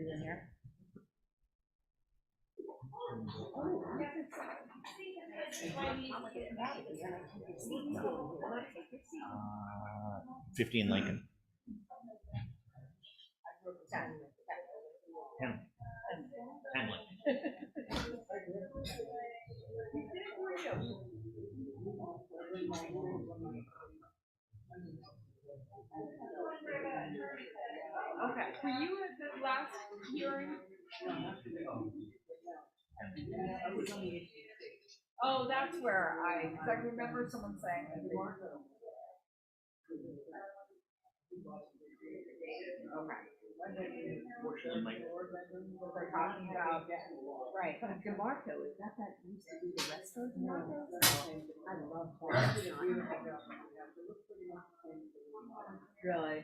you in here? 15 Lincoln. 10 Lincoln. Okay. Were you at the last hearing? Oh, that's where I remember someone saying that they weren't. They're talking about, right. But DeMarco, is that used to be the restaurant? I love that. Really?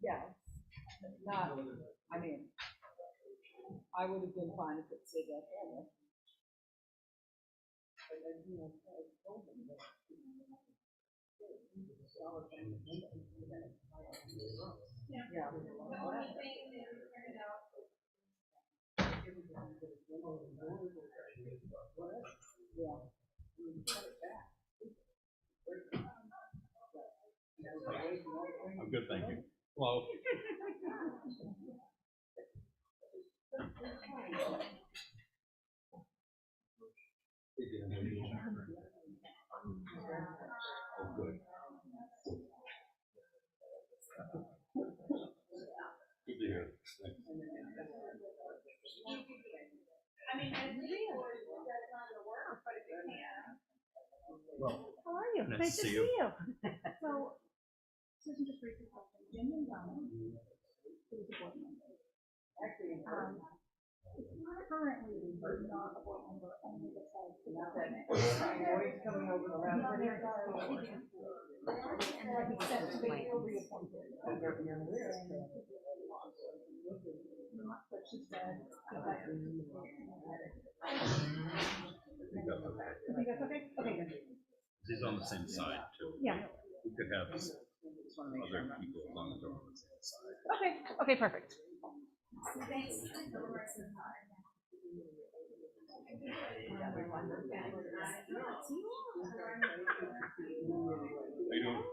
Yeah. Not, I mean, I would have been fine if it stayed that way. Yeah. I'm good, thank you. Hello. Oh, good. Good to hear. I mean, I think that's not gonna work, but if it can. Well, How are you? nice to see you. So, Susan just briefly talked to Jim and Donna, who was a board member. Actually, currently, we're not a board member, only because the always coming over the last. And he said to be reappointed. But she said. I think that's okay? Okay, good. He's on the same side too. Yeah. We could have other people as long as they're on the same side. Okay, okay, perfect. How you doing?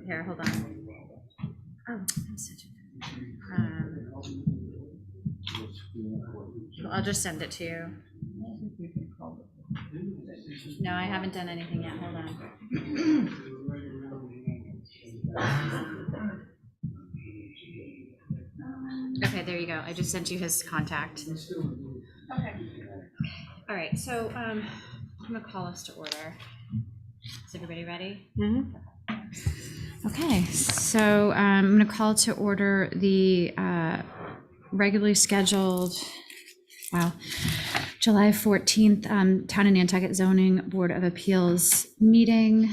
Here, hold on. Oh, I'm such a. I'll just send it to you. No, I haven't done anything yet. Hold on. Okay, there you go. I just sent you his contact. Okay. All right, so I'm gonna call us to order. Is everybody ready? Mm-hmm. Okay, so I'm gonna call to order the regularly scheduled, July 14th Town of Nantucket Zoning Board of Appeals meeting.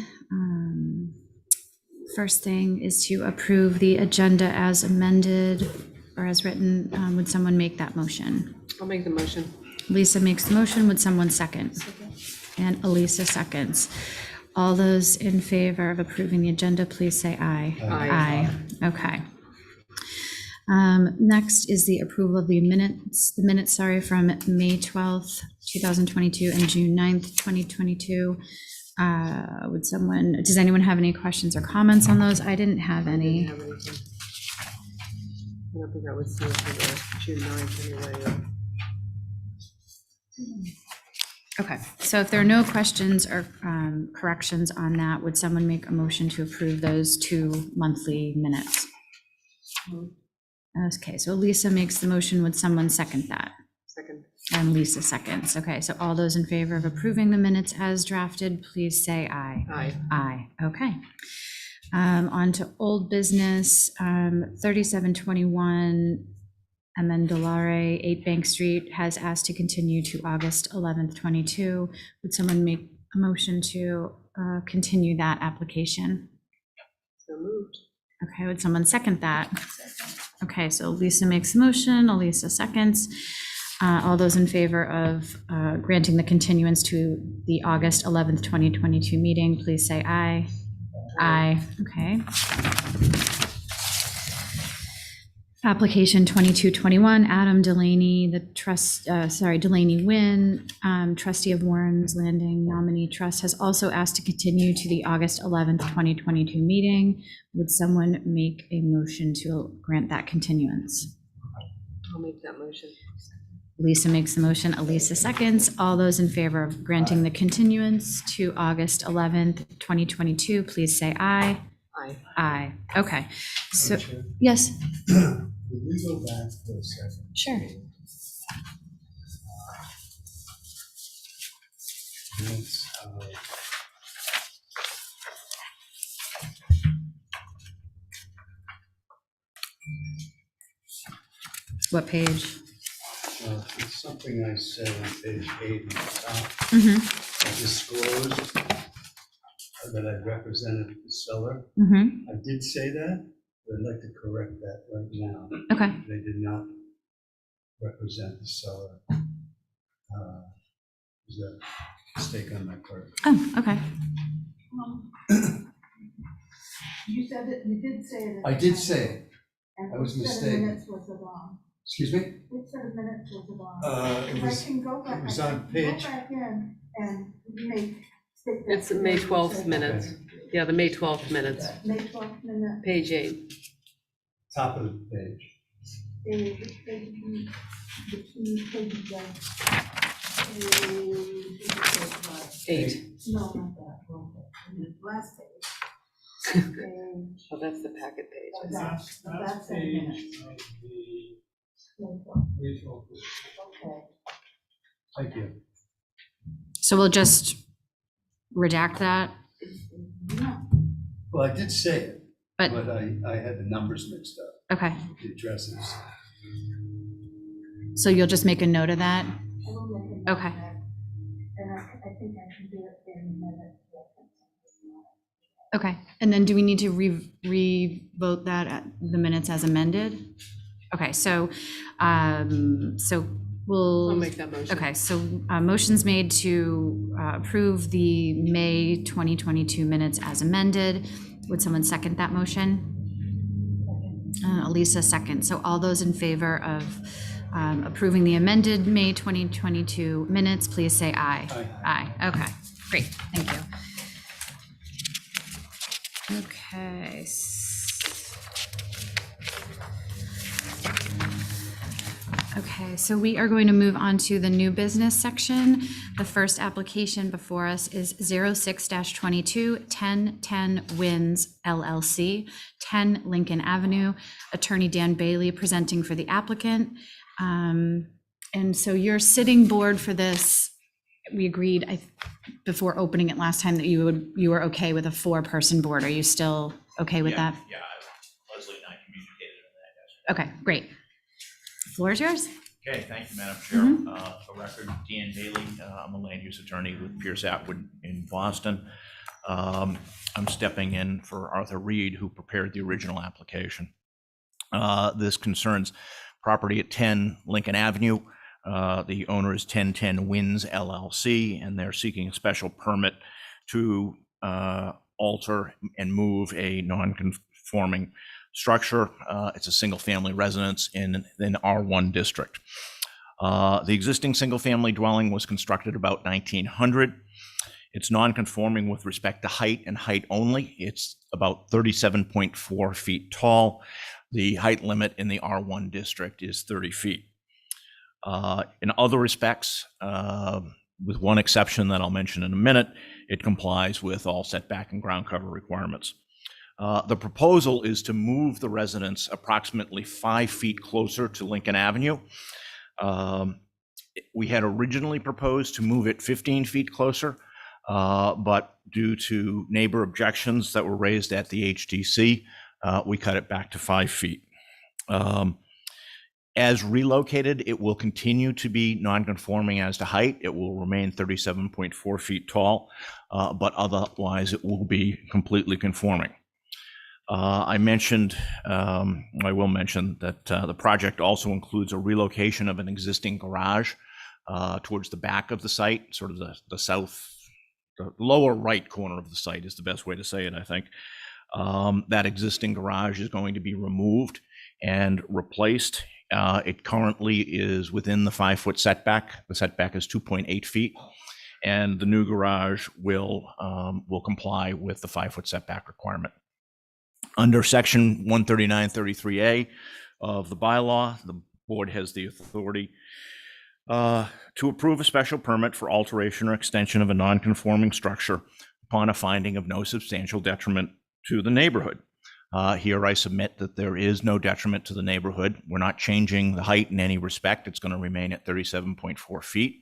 First thing is to approve the agenda as amended or as written. Would someone make that motion? I'll make the motion. Lisa makes the motion. Would someone second? And Elisa seconds. All those in favor of approving the agenda, please say aye. Aye. Aye. Okay. Next is the approval of the minutes from May 12th, 2022 and June 9th, 2022. Does anyone have any questions or comments on those? I didn't have any. I don't think I would see it for the June 9th anyway. Okay, so if there are no questions or corrections on that, would someone make a motion to approve those 2 monthly minutes? Okay, so Lisa makes the motion. Would someone second that? Second. And Lisa seconds. Okay, so all those in favor of approving the minutes as drafted, please say aye. Aye. Aye, okay. On to old business, 3721 Amendolare, 8 Bank Street, has asked to continue to August 11th, 22. Would someone make a motion to continue that application? So moved. Okay, would someone second that? Okay, so Lisa makes a motion, Elisa seconds. All those in favor of granting the continuance to the August 11th, 2022 meeting, please say aye. Aye, okay. Application 2221, Adam Delaney, Delaney Wynn, trustee of Warren's Landing Nominee Trust, has also asked to continue to the August 11th, 2022 meeting. Would someone make a motion to grant that continuance? I'll make that motion. Lisa makes the motion, Elisa seconds. All those in favor of granting the continuance to August 11th, 2022, please say aye. Aye. Aye, okay. So, Chair, yes, Would we go back for a second? sure. Minutes, What page? it's something I said on page 8 at the top. Mm-hmm, I disclosed that I represented the seller. mm-hmm, I did say that, but I'd like to correct that right now. okay. They did not represent the seller. There's a mistake on my part. Oh, okay. You said it, you did say it. I did say it. And I was which set of mistaken. minutes was it on? Excuse me? Which set of minutes was it on? It If I was, can go back. it was I on can page. Go back in and make. state that It's the May today. 12th minutes. Yeah, the May 12th minutes, May 12th minute, page 8. top of the page. the two pages down. Page- 8. No, not that, wrong page. The last page. Page, Oh, that's the packet page. that's the minutes. Okay. Thank you. So we'll just redact that, Yeah. Well, I did say it, but, but I had the numbers mixed up, okay. the addresses. So you'll just make a note of that? I will make a note Okay. of that. And I think I can do it in minutes. Okay, and then do we need to re-vote that at the minutes as amended? Okay, so we'll. I'll make that motion. Okay, so motion's made to approve the May 2022 minutes as amended. Would someone second that motion? Elisa second. So all those in favor of approving the amended May 2022 minutes, please say aye. Aye. Aye, okay, great, thank you. Okay. Okay, so we are going to move on to the new business section. The first application before us is 06-22 1010 Wins LLC, 10 Lincoln Avenue. Attorney Dan Bailey presenting for the applicant. And so your sitting board for this, we agreed before opening it last time that you were okay with a 4-person board. Are you still okay with that? Yeah, Leslie and I communicated on that yesterday. Okay, great. Floor is yours. Okay, thank you, Madam Chair. For record, Dan Bailey, I'm a land use attorney with Pierce Atwood in Boston. I'm stepping in for Arthur Reed, who prepared the original application. This concerns property at 10 Lincoln Avenue. The owner is 1010 Wins LLC, and they're seeking a special permit to alter and move a non-conforming structure. It's a single-family residence in an R1 district. The existing single-family dwelling was constructed about 1900. It's non-conforming with respect to height and height only. It's about 37.4 feet tall. The height limit in the R1 district is 30 feet. In other respects, with one exception that I'll mention in a minute, it complies with all setback and ground cover requirements. The proposal is to move the residence approximately 5 feet closer to Lincoln Avenue. We had originally proposed to move it 15 feet closer, but due to neighbor objections that were raised at the HDC, we cut it back to 5 feet. As relocated, it will continue to be non-conforming as to height. It will remain 37.4 feet tall, but otherwise it will be completely conforming. I will mention that the project also includes a relocation of an existing garage towards the back of the site, sort of the lower right corner of the site is the best way to say it, I think. That existing garage is going to be removed and replaced. It currently is within the 5-foot setback. The setback is 2.8 feet, and the new garage will comply with the 5-foot setback requirement. Under section 13933A of the bylaw, the board has the authority to approve a special permit for alteration or extension of a non-conforming structure upon a finding of no substantial detriment to the neighborhood. Here I submit that there is no detriment to the neighborhood. We're not changing the height in any respect. It's going to remain at 37.4 feet.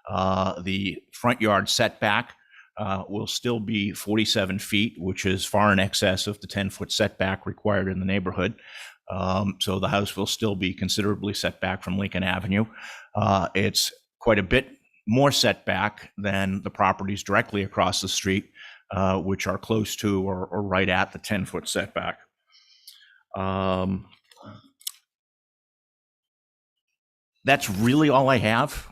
The front yard setback will still be 47 feet, which is far in excess of the 10-foot setback required in the neighborhood. So the house will still be considerably set back from Lincoln Avenue. It's quite a bit more setback than the properties directly across the street, which are close to or right at the 10-foot setback. That's really all I have.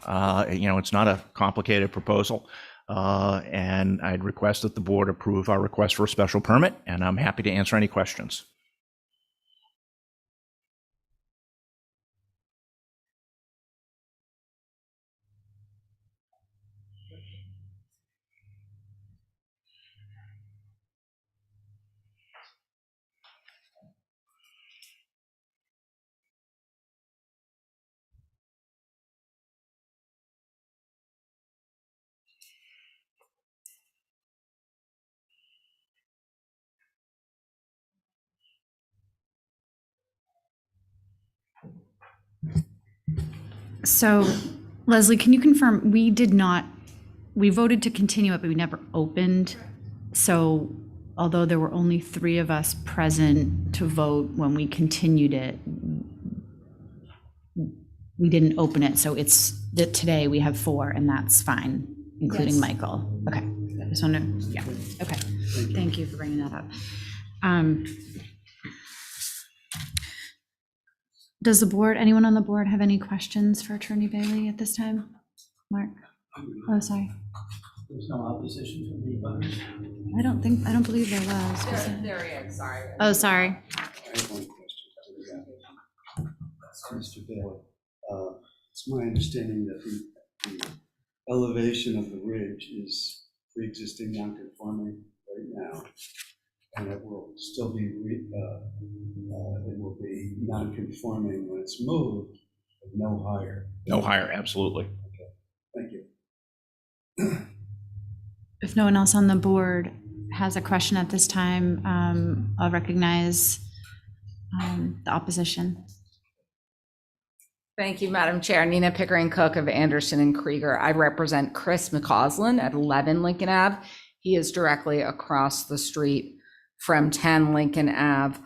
It's not a complicated proposal, and I'd request that the board approve our request for a special permit, and I'm happy to answer any questions. So Leslie, can you confirm, we voted to continue it, but we never opened. So although there were only 3 of us present to vote when we continued it, we didn't open it. So it's that today we have 4 and that's fine, including Yes. Michael. Okay. I just want to, yeah. Okay. Thank you for bringing that up. Does anyone on the board have any questions for Attorney Bailey at this time? Mark? Oh, sorry. There's no opposition from the butters. I don't believe there was. Was there? There is, sorry. Oh, sorry. I have one question. Mr. Bailey, it's my understanding that the elevation of the ridge is pre-existing non-conforming right now, and it will still be, it will be non-conforming when it's moved, but no higher. No higher, absolutely. Thank you. If no one else on the board has a question at this time, I'll recognize the opposition. Thank you, Madam Chair. Nina Pickering Cook of Anderson and Krieger. I represent Chris McCausland at 11 Lincoln Ave. He is directly across the street from 10 Lincoln Ave,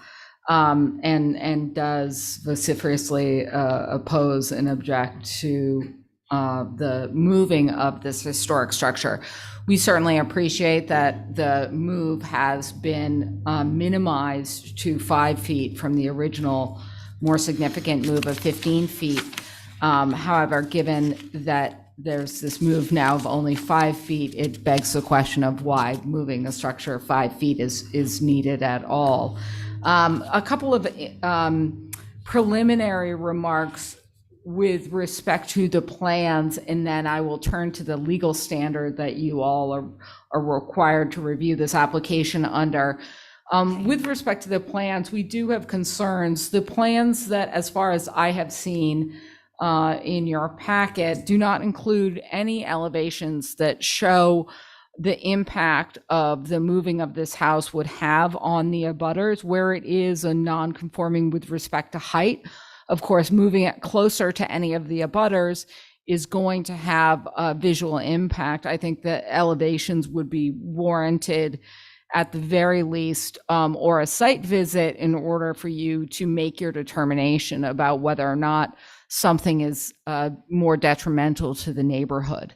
and does vociferously oppose and object to the moving of this historic structure. We certainly appreciate that the move has been minimized to 5 feet from the original more significant move of 15 feet. However, given that there's this move now of only 5 feet, it begs the question of why moving a structure 5 feet is needed at all. A couple of preliminary remarks with respect to the plans, and then I will turn to the legal standard that you all are required to review this application under. With respect to the plans, we do have concerns. The plans that, as far as I have seen in your packet, do not include any elevations that show the impact of the moving of this house would have on the abutters, where it is a non-conforming with respect to height. Of course, moving it closer to any of the abutters is going to have a visual impact, I think that elevations would be warranted at the very least, or a site visit in order for you to make your determination about whether or not something is more detrimental to the neighborhood.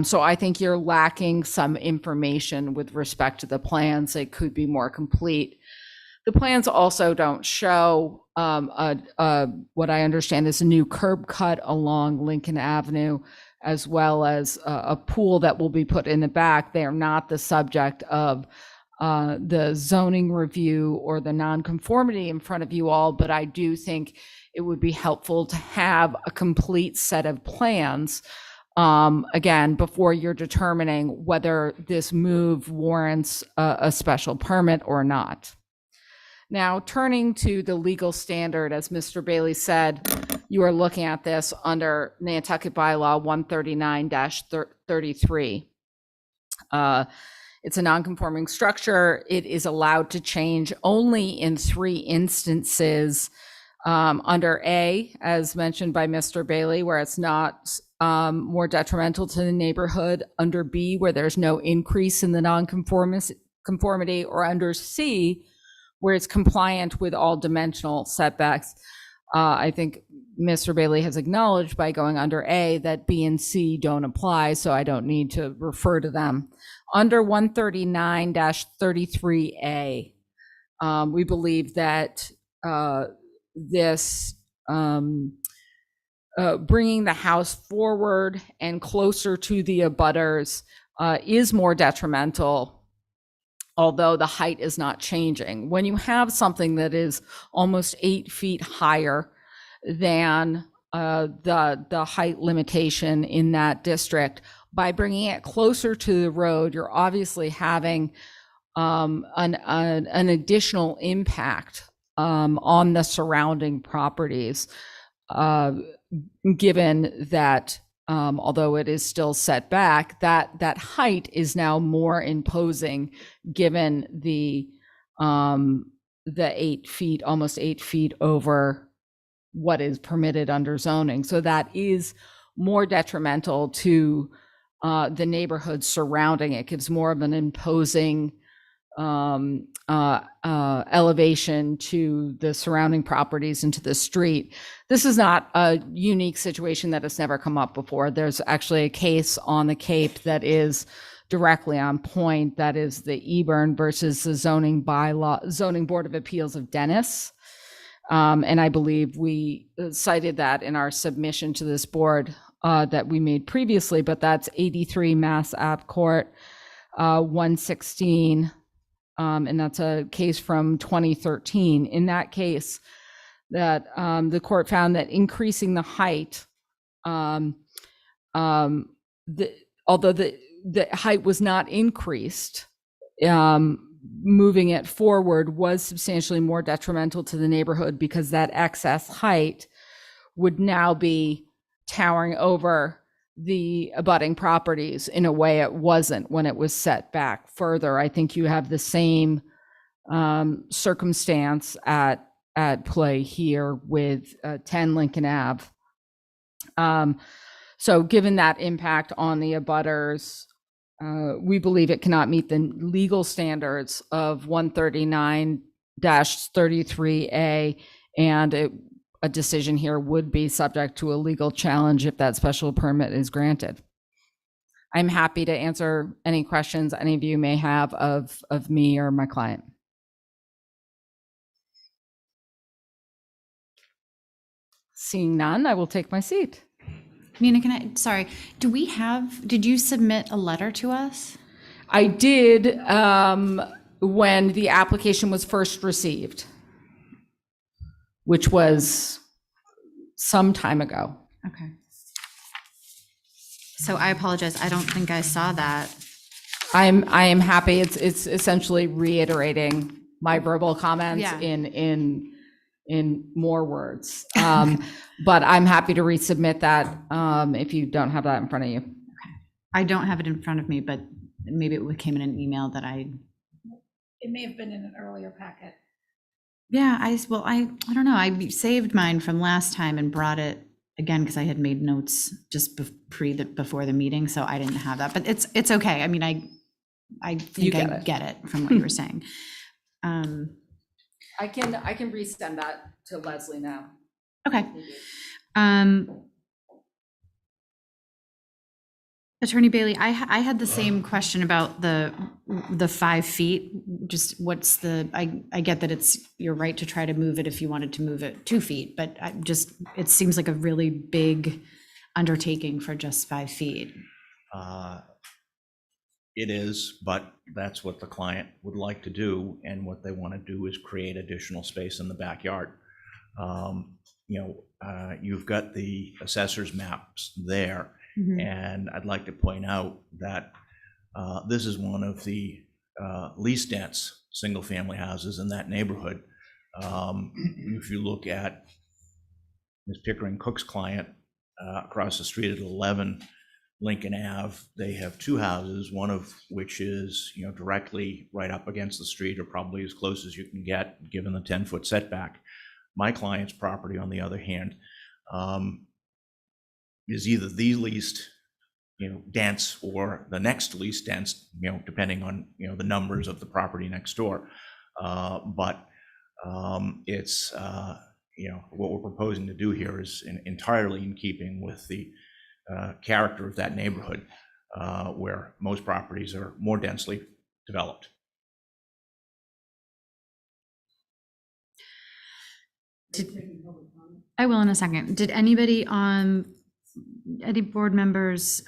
So I think you're lacking some information with respect to the plans. They could be more complete. The plans also don't show what I understand is a new curb cut along Lincoln Avenue, as well as a pool that will be put in the back. They are not the subject of the zoning review or the nonconformity in front of you all, but I do think it would be helpful to have a complete set of plans, again, before you're determining whether this move warrants a special permit or not. Now, turning to the legal standard, as Mr. Bailey said, you are looking at this under Nantucket bylaw 139-33. It's a non-conforming structure. It is allowed to change only in 3 instances. Under A, as mentioned by Mr. Bailey, where it's not more detrimental to the neighborhood. Under B, where there's no increase in the non-conformity, or under C, where it's compliant with all dimensional setbacks. I think Mr. Bailey has acknowledged by going under A that B and C don't apply, so I don't need to refer to them. Under 139-33A, we believe that this bringing the house forward and closer to the abutters is more detrimental, although the height is not changing. When you have something that is almost 8 feet higher than the height limitation in that district, by bringing it closer to the road, you're obviously having an additional impact on the surrounding properties, given that although it is still set back, that height is now more imposing, given the 8 feet, almost 8 feet over what is permitted under zoning. So that is more detrimental to the neighborhood surrounding it. Gives more of an imposing elevation to the surrounding properties and to the street. This is not a unique situation that has never come up before. There's actually a case on the Cape that is directly on point. That is the Eburn versus the zoning Board of Appeals of Dennis. And I believe we cited that in our submission to this board that we made previously, but that's 83 Mass Ave Court 116. And that's a case from 2013. In that case, that the court found that increasing the height, although the height was not increased, moving it forward was substantially more detrimental to the neighborhood, because that excess height would now be towering over the abutting properties in a way it wasn't when it was set back further. I think you have the same circumstance at play here with 10 Lincoln Ave. So given that impact on the abutters, we believe it cannot meet the legal standards of 139-33A, and a decision here would be subject to a legal challenge if that special permit is granted. I'm happy to answer any questions any of you may have of me or my client. Seeing none, I will take my seat. Nina, did you submit a letter to us? I did when the application was first received, which was some time ago. Okay. So I apologize. I don't think I saw that. I am happy. It's essentially reiterating my verbal comments in more words. But I'm happy to resubmit that if you don't have that in front of you. Okay. I don't have it in front of me, but maybe it came in an email that It may have been in an earlier packet. Yeah, I don't know. I saved mine from last time and brought it again, because I had made notes just before the meeting, so I didn't have that, but it's okay. I mean, I think get I it. get it from what you were saying. I can resend that to Leslie now. Okay. Attorney Bailey, I had the same question about the 5 feet. Just what's I get that it's your right to try to move it if you wanted to move it 2 feet, but it seems like a really big undertaking for just 5 feet. It is, but that's what the client would like to do, and what they want to do is create additional space in the backyard. You've got the assessor's maps there, and I'd like to point out that this is one of the least dense single-family houses in that neighborhood. If you look at Ms. Pickering Cook's client across the street at 11 Lincoln Ave, they have 2 houses, one of which is, directly right up against the street, or probably as close as you can get, given the 10-foot setback. My client's property, on the other hand, is either the least, dense, or the next least dense, depending on, the numbers of the property next door. But it's, what we're proposing to do here is entirely in keeping with the character of that neighborhood, where most properties are more densely developed. I will in a second. Did anybody any board members,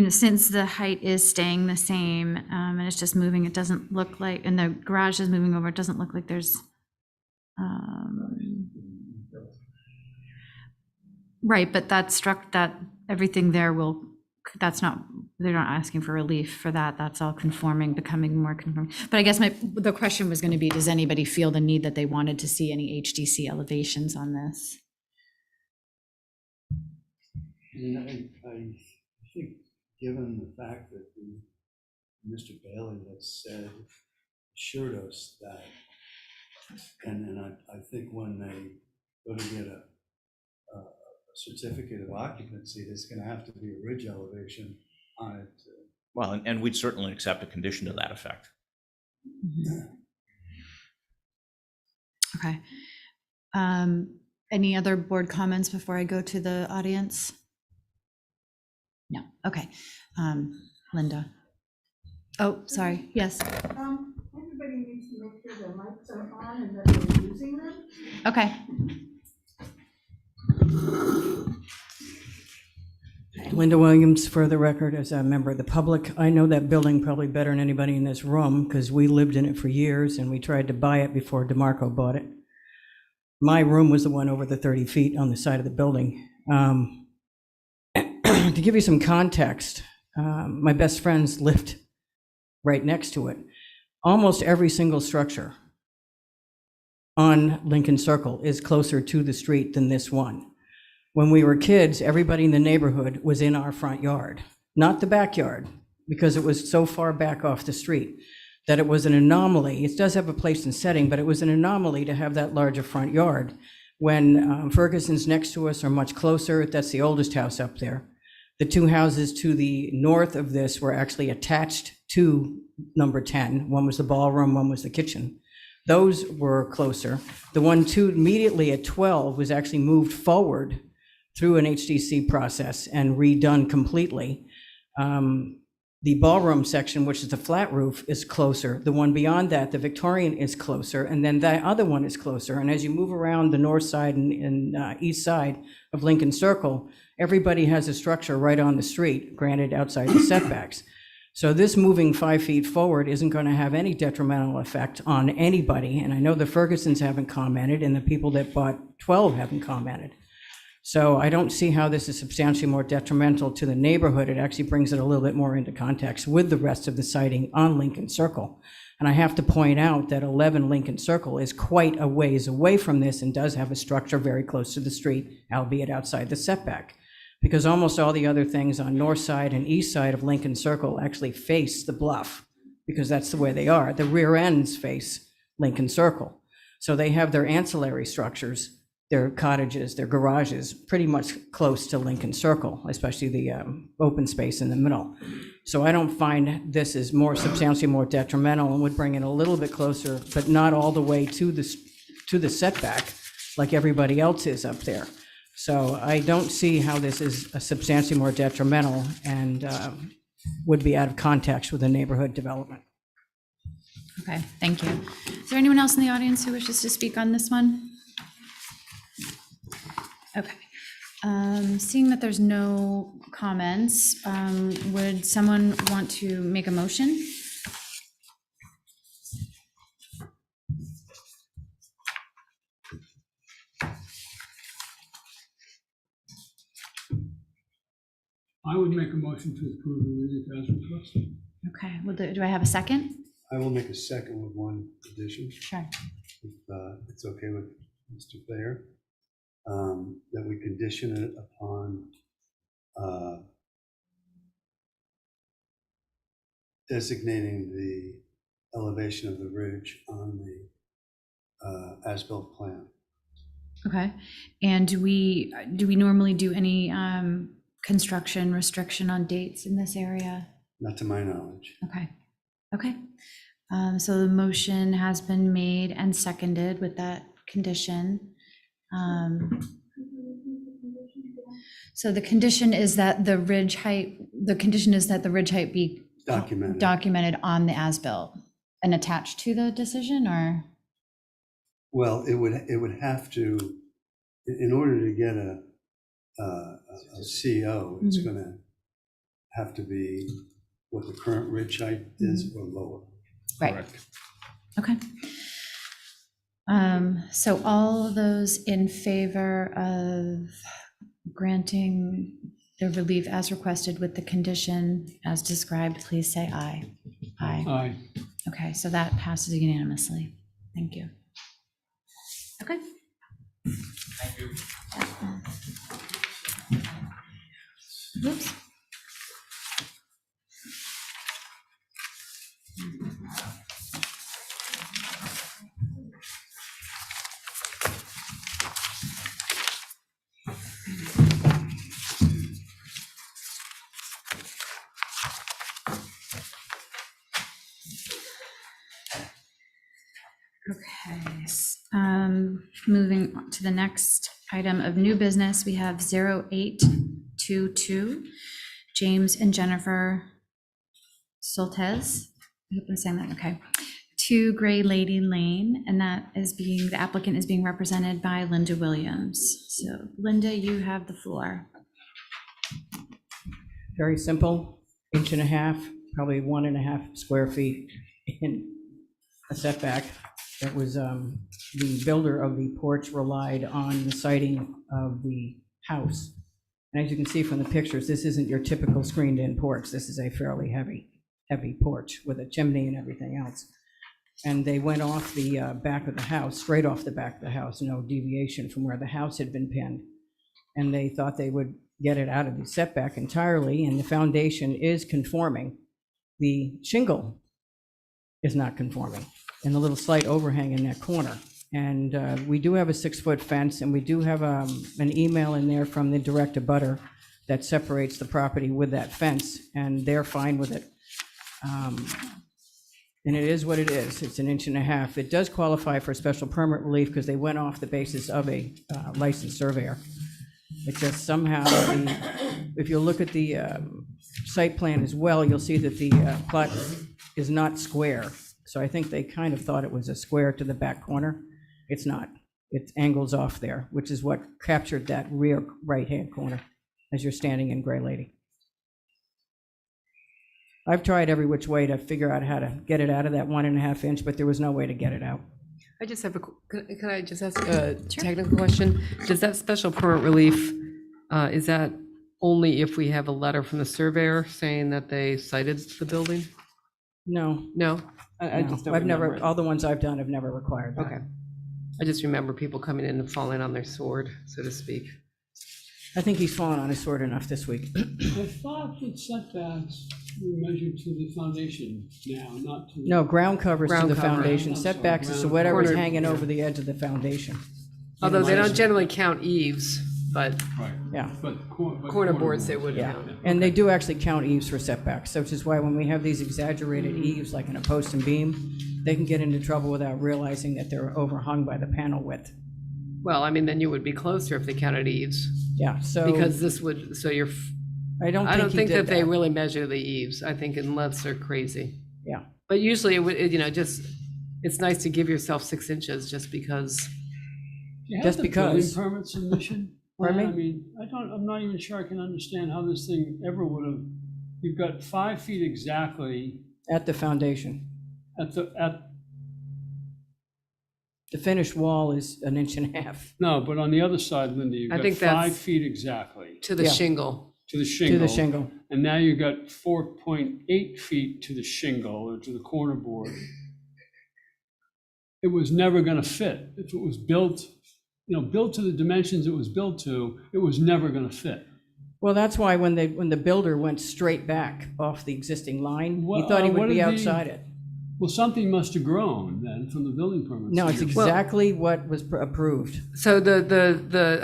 since the height is staying the same, and it's just moving, it doesn't look like, and the garage is moving over, it doesn't look like there's, right, but that everything there they're not asking for relief for that. That's all conforming, becoming more conforming. But I guess the question was going to be, does anybody feel the need that they wanted to see any HDC elevations on this? I think, given the fact that Mr. Bailey has assured us that, and I think when they go to get a certificate of occupancy, there's going to have to be a ridge elevation on it. Well, and we'd certainly accept a condition to that effect. Okay. Any other board comments before I go to the audience? No. Okay. Linda. Oh, sorry. Yes. Everybody needs to make sure their mics are on and that they're using them. Okay. Linda Williams, for the record, as a member of the public. I know that building probably better than anybody in this room because we lived in it for years and we tried to buy it before DeMarco bought it. My room was the one over the 30 feet on the side of the building. To give you some context, my best friends lived right next to it. Almost every single structure on Lincoln Circle is closer to the street than this one. When we were kids, everybody in the neighborhood was in our front yard, not the backyard, because it was so far back off the street that it was an anomaly. It does have a place and setting, but it was an anomaly to have that larger front yard. When Ferguson's next to us are much closer, that's the oldest house up there. The 2 houses to the north of this were actually attached to number 10. One was the ballroom, one was the kitchen. Those were closer. The one immediately at 12 was actually moved forward through an HDC process and redone completely. The ballroom section, which is the flat roof, is closer. The one beyond that, the Victorian, is closer, and then that other one is closer. And as you move around the north side and east side of Lincoln Circle, everybody has a structure right on the street, granted outside the setbacks. So this moving 5 feet forward isn't going to have any detrimental effect on anybody. And I know the Fergusons haven't commented, and the people that bought 12 haven't commented. So I don't see how this is substantially more detrimental to the neighborhood. It actually brings it a little bit more into context with the rest of the siting on Lincoln Circle. And I have to point out that 11 Lincoln Circle is quite a ways away from this and does have a structure very close to the street, albeit outside the setback. Because almost all the other things on north side and east side of Lincoln Circle actually face the bluff, because that's the way they are. The rear ends face Lincoln Circle. So they have their ancillary structures their cottages, their garages, pretty much close to Lincoln Circle, especially the open space in the middle. So I don't find this as more substantially more detrimental, and would bring it a little bit closer, but not all the way to the setback like everybody else is up there. So I don't see how this is a substantially more detrimental and would be out of context with the neighborhood development. Okay, thank you. Is there anyone else in the audience who wishes to speak on this one? Okay. Seeing that there's no comments, would someone want to make a motion? I would make a motion to approve the relief as requested. Okay, well, do I have a second? I will make a second with one addition, Sure. if it's okay with Mr. Thayer, that we condition it upon designating the elevation of the ridge on the as-built plan. Okay, and do we normally do any construction restriction on dates in this area? Not to my knowledge. Okay. So the motion has been made and seconded with that condition. So the condition is that the ridge height be documented on the as-built and attached to the decision, or? Well, it would have to, in order to get a CO, it's Mhm. gonna have to be what the current ridge height is or lower. Right. Correct. Okay. So all of those in favor of granting the relief as requested with the condition as described, please say aye. Aye. Aye. Okay, so that passes unanimously. Thank you. Okay. Thank you. Whoops. Okay, moving on to the next item of new business, we have 0822, James and Jennifer Soltez. I hope I'm saying that okay. 2 Gray Lady Lane, and the applicant is being represented by Linda Williams. So Linda, you have the floor. Very simple, 1.5 inches, probably 1.5 square feet in a setback. It was, the builder of the porch relied on the siding of the house. And as you can see from the pictures, this isn't your typical screened-in porch. This is a fairly heavy porch with a chimney and everything else. And they went off the back of the house, straight off the back of the house, no deviation from where the house had been pinned. And they thought they would get it out of the setback entirely, and the foundation is conforming. The shingle is not conforming, and the little slight overhang in that corner. And we do have a 6-foot fence, and we do have an email in there from the direct abutter that separates the property with that fence, and they're fine with it. And it is what it is. It's 1.5 inches. It does qualify for special permit relief because they went off the basis of a licensed surveyor. It just somehow, if you look at the site plan as well, you'll see that the plot is not square. So I think they kind of thought it was a square to the back corner. It's not. It angles off there, which is what captured that rear right-hand corner as you're standing in Gray Lady. I've tried every which way to figure out how to get it out of that 1.5 inch, but there was no way to get it out. I just have can I just ask a technical question? Does that special permit relief, is that only if we have a letter from the surveyor saying that they cited the building? No, No? I no. just don't I've never, remember it. all the ones I've done have never required that. Okay. I just remember people coming in and falling on their sword, so to speak. I think he's fallen on his sword enough this week. The 5-foot setbacks were measured to the foundation now, not to. No, ground covers to Ground the cover. foundation, I'm sorry, setbacks is to ground whatever's cover. hanging over the edge of the foundation. Although they don't generally count eaves, but Right. Yeah. But corner boards they would Yeah, count. and they do actually count eaves for setbacks, which is why when we have these exaggerated eaves, like in a post and beam, they can get into trouble without realizing that they're overhung by the panel width. Well, I mean, then you would be closer if they counted eaves, Yeah, so because this would, so you're, I don't I don't think he think did that they really measure the eaves, I think unless they're crazy. Yeah, But usually, it would, just, it's nice to give yourself 6 inches, just because, Do you have Just the building because. permit submission? Pardon me? I mean, I'm not even sure I can understand how this thing ever would have, you've got 5 feet exactly at the foundation. at The finished wall is 1.5 inches no, but on the other side, Linda, you've I got think 5 that's- feet exactly to the Yeah. shingle. to the to shingle. the shingle. And now you've got 4.8 feet to the shingle or to the corner board. It was never gonna fit. If it was built, built to the dimensions it was built to, it was never gonna fit. Well, that's why when the builder went straight back off the existing line, he What- thought he what would be did the- outside it. Well, something must have grown then from the building permit. No, it's submission. exactly what was approved. So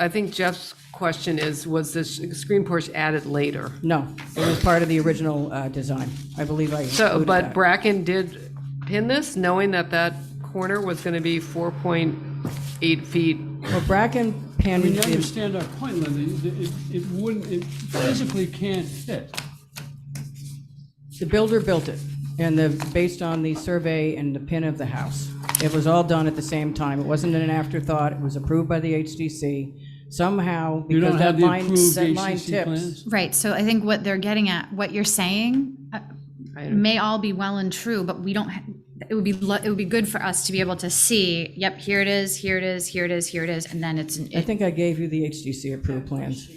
I think Jeff's question is, was this screen porch added later? No, it was part of the original design. I believe I So, included but that. Bracken did pin this, knowing that that corner was gonna be 4.8 feet. Well, Bracken I pinned mean, you in, understand our point, Linda, it physically can't fit. the builder built it, and based on the survey and the pin of the house. It was all done at the same time. It wasn't an afterthought. It was approved by the HDC. Somehow, You because don't have that the line, approved that line HCC tips. plans? Right, so I think what they're getting at, what you're saying, I- may all be well and true, but we don't, it would be good for us to be able to see, yep, here it is, here it is, here it is, here it is, and then it's, I think I gave you the HDC approved plans.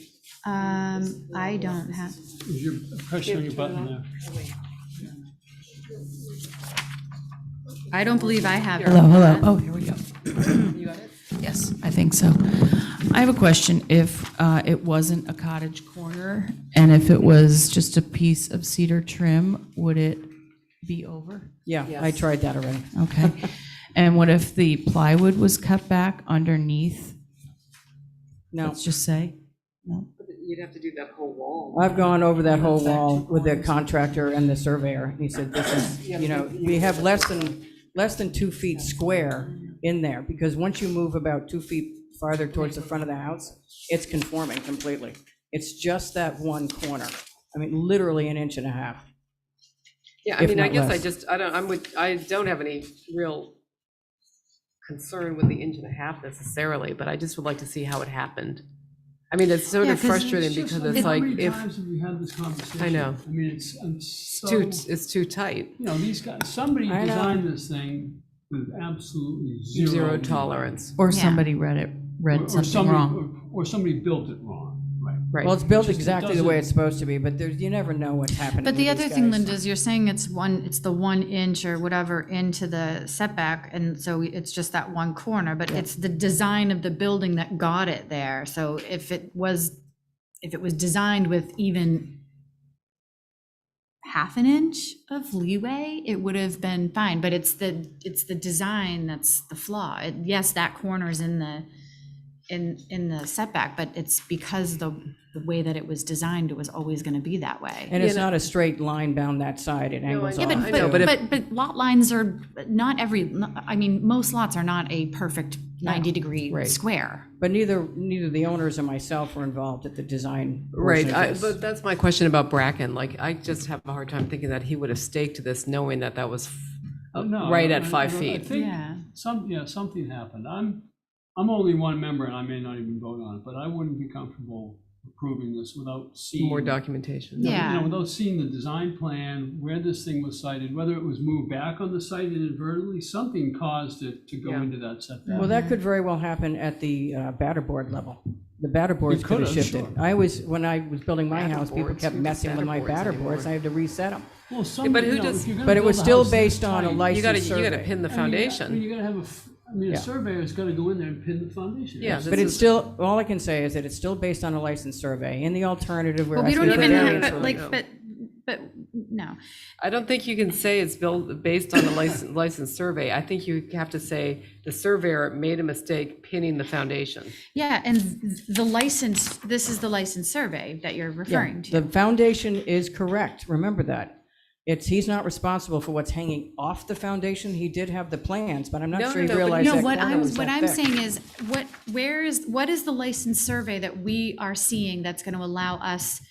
I don't have, Is your pressure on your button there? I don't believe I have. Hello. Oh, here we go. Yes, I think so. I have a question. If it wasn't a cottage corner and if it was just a piece of cedar trim, would it be over? Yeah, I Yes. tried that already. Okay. And what if the plywood was cut back underneath? No, Let's just say. No? You'd have to do that whole wall. I've gone over that whole wall with the contractor and the surveyor. He said, this is, we have less than 2 feet square in there, because once you move about 2 feet farther towards the front of the house, it's conforming completely. It's just that one corner. I mean, literally 1.5 inches. Yeah, I if mean, I not guess less. I don't have any real concern with the 1.5 inch necessarily, but I just would like to see how it happened. I mean, it's sort Yeah, of 'cause frustrating It's just because it's how like, many if, times have we had this conversation? I know. I mean, it's it's too tight, these guys, somebody I know. designed this thing with absolutely zero tolerance, Or Yeah. somebody read something wrong. Or somebody built it wrong, right? right? Well, it's built It just exactly the way doesn't- it's supposed to be, but you never know what's happening But the with other these thing, guys. Linda, is you're saying it's the 1 inch or whatever into the setback, and so it's just that one corner, but it's the design of the building that got it there. So if it was designed with even 1/2 inch of leeway, it would have been fine, but it's the design that's the flaw. Yes, that corner's in the setback, but it's because the way that it was designed, it was always gonna be that way. And it's not a straight line down that side, it angles know, off. Yeah, I know, but but lot lines are I mean, most lots are not a perfect 90-degree Right. square. But neither the owners or myself were involved at the design Right, portion of this. but that's my question about Bracken, like, I just have a hard time thinking that he would have staked this knowing that that was No, right at I- 5 I feet. think Yeah. something happened. I'm only one member and I may not even vote on it, but I wouldn't be comfortable approving this without seeing. More documentation. Yeah. Without seeing the design plan, where this thing was sited, whether it was moved back on the site inadvertently, something caused it to go Yeah. into that setback. Well, that could very well happen at the batter board level. The batter boards It could have could've, shifted. sure. When I was building my Batter house, people boards? kept Who does messing with my batter boards batter boards, anymore? I had to reset them. Well, but who does- if you're gonna But it was build a still house based this on a tight, licensed You gotta survey. pin the I mean, foundation. you gotta have a Yeah. surveyor's gotta go in there and pin the foundation. Yeah, That's- But it's still, all I can say is that it's still based on a licensed survey. In the alternative, we're But we asking don't for even variance have, relief. but but no. I don't think you can say it's built based on a licensed survey. I think you have to say the surveyor made a mistake pinning the foundation. Yeah, and the license, this is the license survey that you're Yeah, referring to. the foundation is correct, remember that. He's not responsible for what's hanging off the foundation. He did have the plans, but I'm No, not sure he no, but realized No, that what corner was what that I'm thick. saying is, what is the license survey that we are seeing that's going to allow us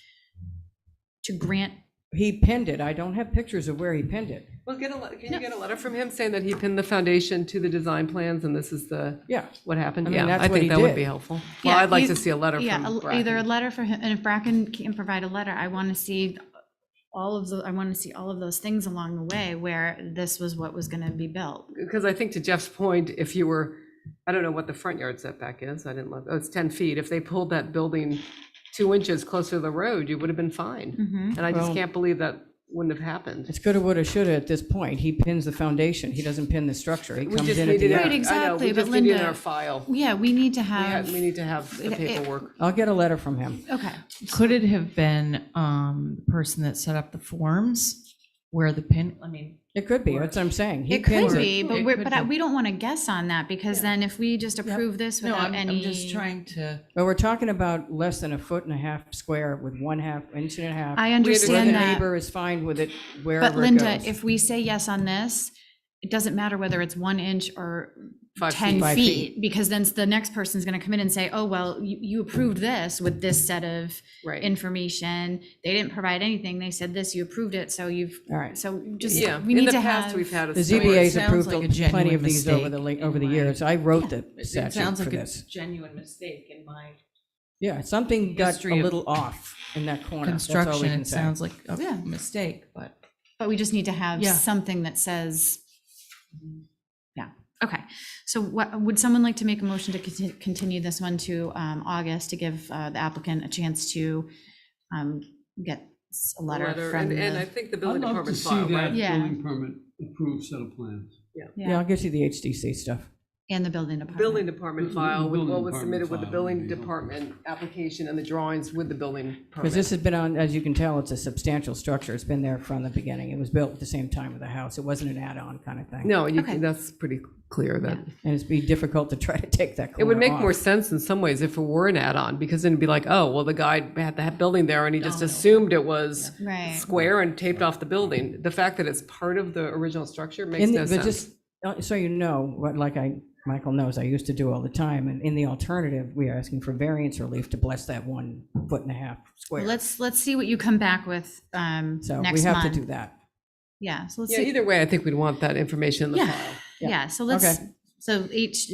to grant? He pinned it. I don't have pictures of where he pinned it. Well, can you get a letter from him saying that he pinned the foundation to the design plans and this is Yeah. what happened? I mean, Yeah, that's I what he think that would did. be helpful. Well, Yeah, I'd like you- to see a letter Yeah, from either a Bracken. letter for him, and if Bracken can provide a letter, I want to see all of those things along the way where this was what was going to be built. Because I think to Jeff's point, if you were, I don't know what the front yard setback is, I didn't look, oh, it's 10 feet. If they pulled that building 2 inches closer to the road, you would have been fine. Mhm. And I just Well- can't believe that wouldn't have happened. It's coulda, woulda, shoulda at this point. He pins the foundation. He doesn't pin the structure. He We comes just in at needed the it- Right, end. exactly, I know, we but just needed it in Linda- our file. Yeah, we need to We have. need to have the it- paperwork. I'll get a letter from him. Okay, Could it have been the person that set up the forms where the pin, I mean, It could be, that's what I'm saying. He it could pins be, but It we're, could but be. we don't want to guess on that, because then if we just approve this no, without I'm any. just trying to, But we're talking about less than 1.5 feet square with 1/2 inch and a half. I Where understand the that, neighbor is fine with it but wherever it Linda, goes. if we say yes on this, it doesn't matter whether it's 1 inch or 5 10 feet. 5 feet, because then the next person's going to come in and say, oh, well, you approved this with this set of Right. information. They didn't provide anything. They said this, you approved it, so All right. so just, Yeah, we in need the to past, have. we've had a. The story. ZBA's sounds approved like a plenty genuine of these over mistake over the in my- years. I wrote the it statute sounds for like a this. genuine mistake in my Yeah, something got a history of little off in that corner. That's all we construction. can It say. sounds like Yeah. a mistake, but. But we just need to have Yeah. something that says, yeah, okay. So what, would someone like to make a motion to continue this one to August to give the applicant a chance to get a letter from And I the, think the I'd building love to department see file, that right? Yeah. building permit approved set of plans. Yeah, yeah, I'll get you the HDC stuff. and the building Building department. department file with building what was department submitted with the file building would be helpful. department application and the drawings with the building Because this permit. has been on, as you can tell, it's a substantial structure. It's been there from the beginning. It was built at the same time with the house. It wasn't an add-on kind of thing. No, you Okay. can, that's pretty clear that. And it's be difficult to try to take that corner It would make off. more sense in some ways if it were an add-on, because then it'd be like, oh, well, the guy had that building there and he just no. assumed it was Right. square and taped off the building. The fact that it's part of the original structure makes In the- no but sense. just so you know, what Michael knows, I used to do all the time, and in the alternative, we are asking for variance relief to bless that 1.5 feet square. Let's see what you come back with So we next have to month. do that. Yeah, so let's Yeah, see. either way, I think we'd want that information in the Yeah. file. Yeah, so let's, Okay. so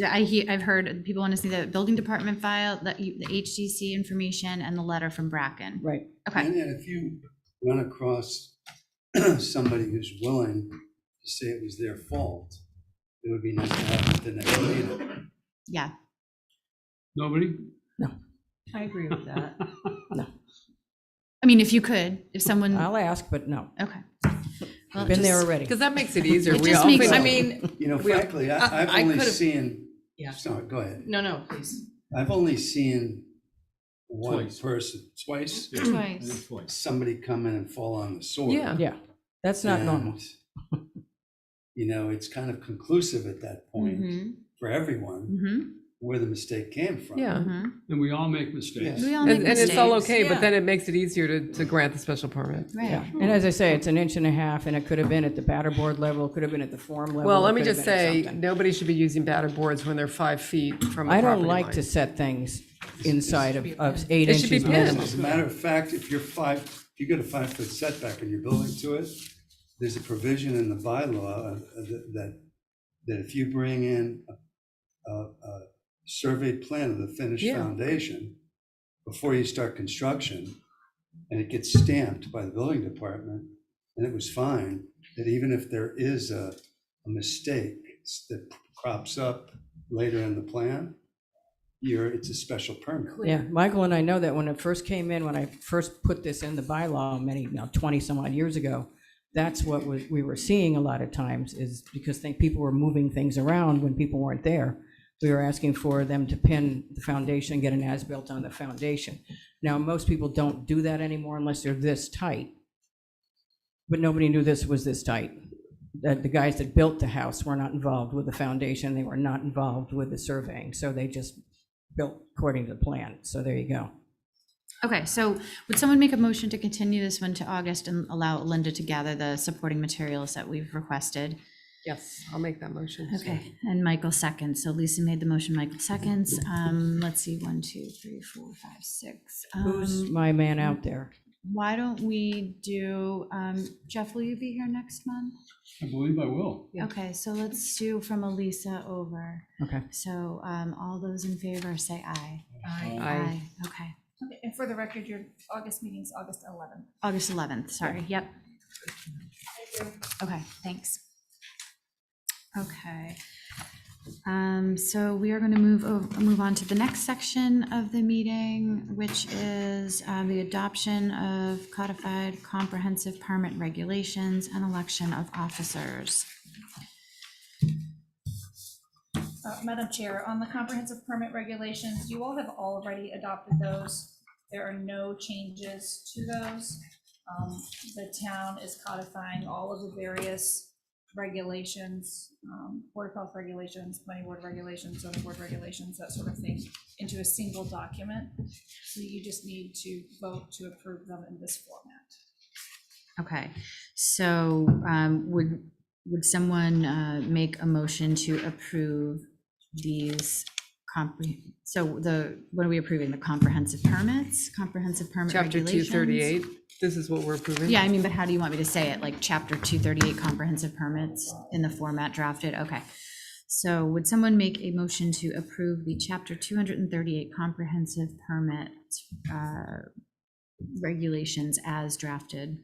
I've heard people want to see the building department file, the HDC information, and the letter from Bracken. Right. Okay, And then if you run across somebody who's willing to say it was their fault, it would be nice to have it the next meeting. yeah, Nobody? I agree with that. I mean, if you could, if someone, I'll ask, but no. okay. Well, Been there just- already. Because that makes it easier. It We just makes- often- I mean, You know, We- frankly, I've I only could've- seen, yeah, sorry, go ahead. no, please. I've only seen one Twice. person, twice, Yeah, Twice. I think twice. somebody come in and fall on the sword. Yeah. Yeah, that's not normal. And, you know, it's kind of conclusive at that point Mhm, for everyone mhm, where the mistake came from. Yeah. mhm. And we all make mistakes. We all make And it's all mistakes. okay, but Yeah. then it makes it easier to grant the special permit. Yeah, Right, and as I say, it's 1.5 inches, and it could have been at the batter board level, it could have been at the form level. Well, it let me could have just been at say, something. nobody should be using batted boards when they're 5 feet from a I property don't like line. to set things inside of 8 It should be inches pinned. minimum. As a matter of fact, if you get a 5-foot setback and you're building to it, there's a provision in the bylaw that if you bring in a surveyed plan of the finished Yeah. foundation before you start construction, and it gets stamped by the building department, and it was fine, that even if there is a mistake that crops up later in the plan, it's a special permit. Yeah, Michael and I know that when it first came in, when I first put this in the bylaw 20 some odd years ago, that's what we were seeing a lot of times, is because people were moving things around when people weren't there. We were asking for them to pin the foundation, get an as-built on the foundation. Now, most people don't do that anymore unless they're this tight. but nobody knew this was this tight. That the guys that built the house were not involved with the foundation, they were not involved with the surveying, so they just built according to the plan, so there you go. Okay, so would someone make a motion to continue this one to August and allow Linda to gather the supporting materials that we've requested? Yes, I'll make that motion. Okay, and Michael seconds. So Lisa made the motion, Michael seconds. Let's see, 1, 2, 3, 4, 5, 6. Who's my man out there? Why don't we do, Jeff, will you be here next month? I believe I will. Yeah. Okay, so let's do from Elisa over. Okay. So all those in favor say aye. Aye. Okay, Okay, and for the record, your August meeting's August 11th. August 11th, sorry, yep. Okay, thanks. Okay. So we are going to move on to the next section of the meeting, which is the adoption of codified comprehensive permit regulations and election of officers. Madam Chair, on the comprehensive permit regulations, you all have already adopted those. There are no changes to those. The town is codifying all of the various regulations, Board of Health regulations, planning board regulations, zoning board regulations, that sort of thing, into a single document. So you just need to vote to approve them in this format. Okay, so would someone make a motion to approve these what are we approving? The comprehensive permits, comprehensive permit Chapter regulations? 238, this is what we're approving? Yeah, I mean, but how do you want me to say it? Like chapter 238 comprehensive permits in the format drafted? Okay. So would someone make a motion to approve the chapter 238 comprehensive permit regulations as drafted?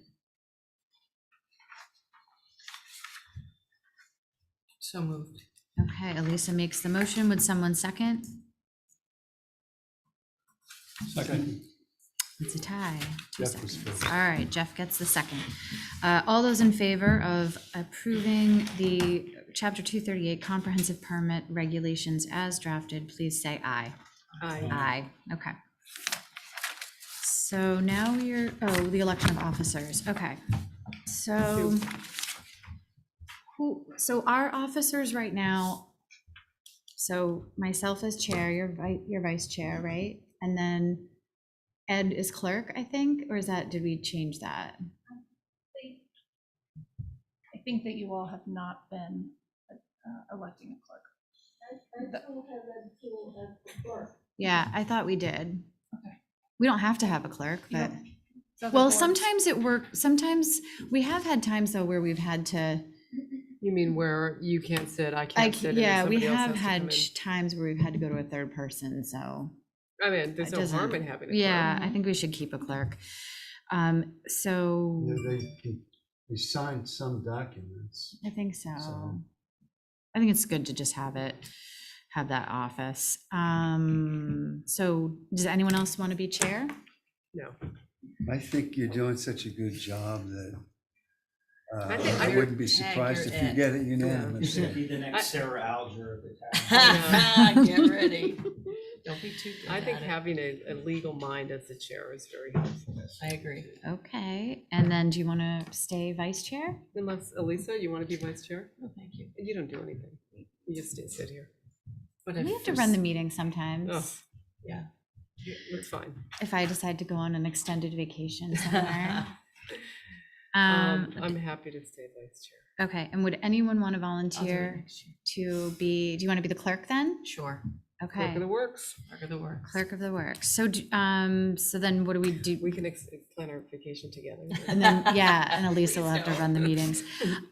So moved. Okay, Elisa makes the motion. Would someone second? Second. It's a tie. 2 Jeff was seconds. first. All right, Jeff gets the second. All those in favor of approving the chapter 238 comprehensive permit regulations as drafted, please say aye. Aye. Aye, okay. So now the election of officers, okay. So so our officers right now, so myself as chair, your vice chair, right? And then Ed is clerk, I think, or did we change that? I think that you all have not been electing a clerk. Yeah, I thought we did. Okay. We don't have to have a clerk, You but, don't- the other well, boards- sometimes it works, sometimes, we have had times though where we've had to, You mean where you can't sit, I can't sit, and then yeah, we somebody else have has to had come in? times where we've had to go to a third person, so. I mean, there's it no harm doesn't- in having a Yeah, clerk. I think we should keep a clerk. So, They signed some documents. I think so. So- I think it's good to just have that office. So does anyone else want to be chair? No. I think you're doing such a good job that I think I I- wouldn't be surprised if you get it You unanimously. should be the next Sarah Alger of the town. Get ready. Don't be too good I think at it. having a legal mind as the chair is very helpful. I agree. Okay, and then do you want to stay vice chair? Unless, Elisa, you want to be vice chair? Oh, thank you. You don't do anything. You just sit here. But We if have to there's- run the meeting sometimes. Oh. Yeah. It's fine. If I decide to go on an extended vacation somewhere. I'm happy to stay vice chair. Okay, and would anyone want to I'll do it volunteer next year. to be, do you want to be the clerk then? Sure. Clerk Okay, of the works. Clerk of the works. clerk of the works. So, so then what do we do? We can plan our vacation together. And then, yeah, and Elisa will have to run the meetings.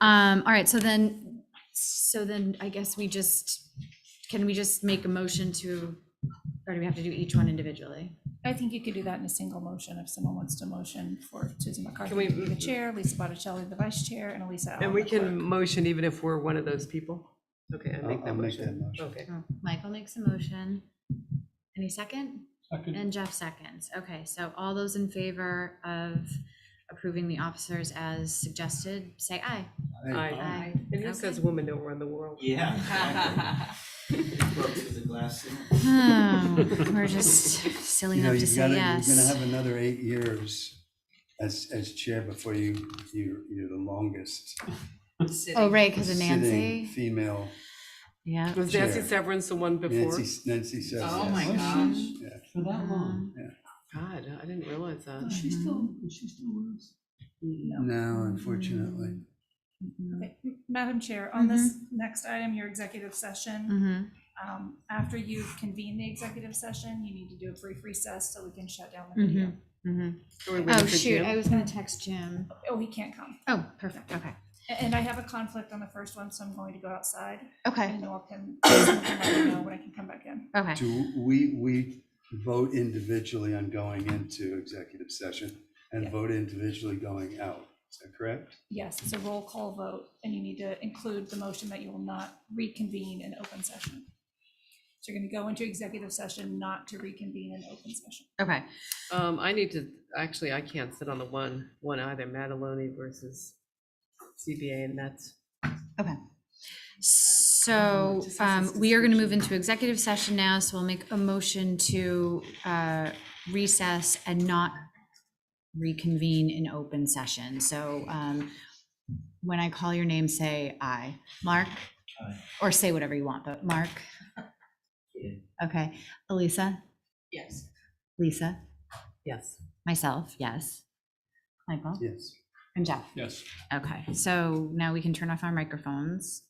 All right, so then I guess can we just make a motion to, or do we have to do each one individually? I think you could do that in a single motion if someone wants to motion for Susan McCarthy Can we- to be the chair, Lisa Botticelli the vice chair, and Elisa Allen And we the can clerk. motion even if we're one of those people? Okay, I make that I'll make that motion. motion. Okay. Oh, Michael makes a motion. Any second? Second. And Jeff seconds. Okay, so all those in favor of approving the officers as suggested, say aye. Aye. And who Okay. says women don't run the world? Yeah. Broke through the glass ceiling. Oh, we're just silly You know, enough to say you're yes. gonna have another 8 years as chair before you're the longest Oh, right, because of sitting Nancy. female. Yeah. Was Nancy Chair. Severance the one before? Nancy says. Oh, my yes. gosh. Yeah. For that long. God, I didn't realize that. Is she still with us? No, unfortunately. Okay, Madam Chair, on this next item, your executive session, Mm-hmm. after you've convened the executive session, you need to do a brief recess so we can shut down the video. Are we waiting Oh, for shoot, Jim? I was gonna text Jim. Oh, he can't come. Oh, perfect, okay. And I have a conflict on the first one, so I'm going to go outside. Okay, And Noel can let me know when I can come back in. okay. Do we vote individually on going into executive session and Yeah. vote individually going out? Is that correct? Yes, it's a roll call vote, and you need to include the motion that you will not reconvene in open session. So you're going to go into executive session not to reconvene in open session. Okay, I need to, actually, I can't sit on the one either, Mataloni versus CBA, and that's, okay. So we are going to move into executive session now, so we'll make a motion to recess and not reconvene in open session. So when I call your name, say aye. Mark? Aye. Or say whatever you want, but Mark? Okay. Elisa? Yes. Lisa? yes. Myself, yes. Michael? Yes. And Jeff? Yes. Okay, so now we can turn off our microphones.